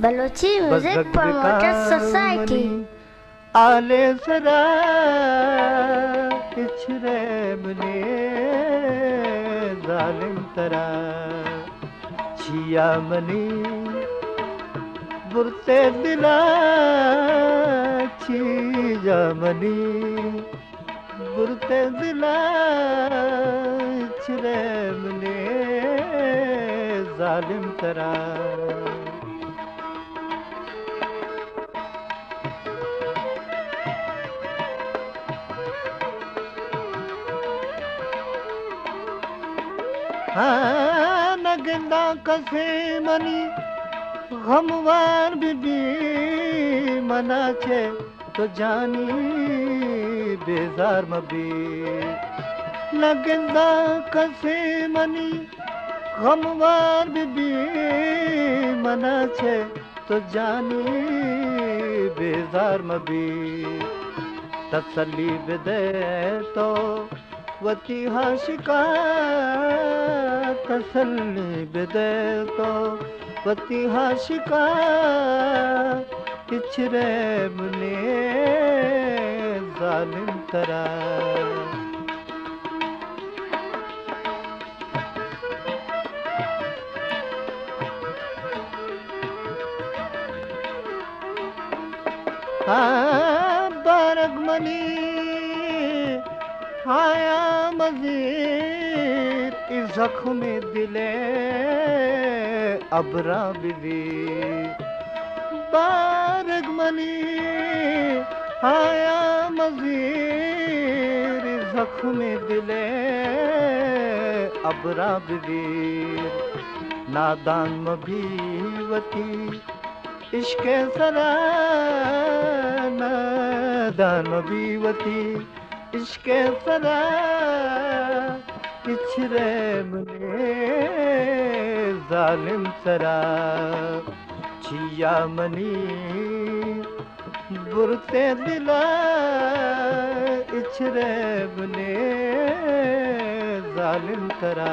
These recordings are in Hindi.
बलोची म्यूजिक प्रमोटर सोसाइटी आले सरा पिछरे बने जालिम तरा छिया मनी बुरते दिला छिया मनी बुरते दिला छिरे बने जालिम तरा नगंदा कसे मनी गमवार बीबी मना छे तो जानी बेजार मबी नगंदा कसे मनी गमवार बीबी मना छे तो जानी बेजार मबी तसल्ली दे तो वती हाशिका तसल्ली दे तो वती हाशिका पिछरे मुने जालिम तरा बरगमनी आया मजीद इस जख्म दिले अबरा बिली बारगमनी आया मजीद इस जख्म दिले अबरा बिली नादान मभीवती इश्क सरा नादान मभीवती इश्क सरा पिछरे मुने जालिम सरा छिया मनी बुरते दिला इछरे मुने जालिम सरा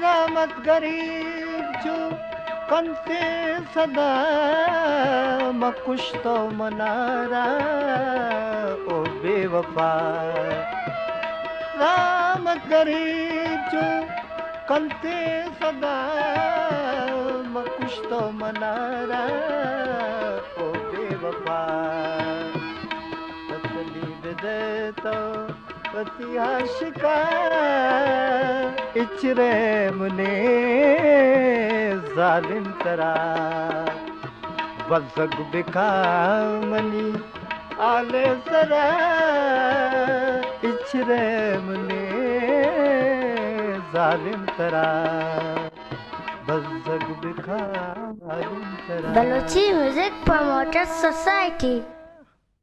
रामत गरीब जो कंते सदा मकुश तो मनारा ओ बेवफा रामत गरीब जो कंते सदा मकुश तो मनारा ओ बेवफा तसलीब दे तो वती आशिका इचरे मुने जालिम तरा बज़ग बिखा मनी आले सरा इचरे मुने जालिम तरा बज़ग बिखा जालिम तरा बलोची म्यूजिक प्रमोटर सोसाइटी।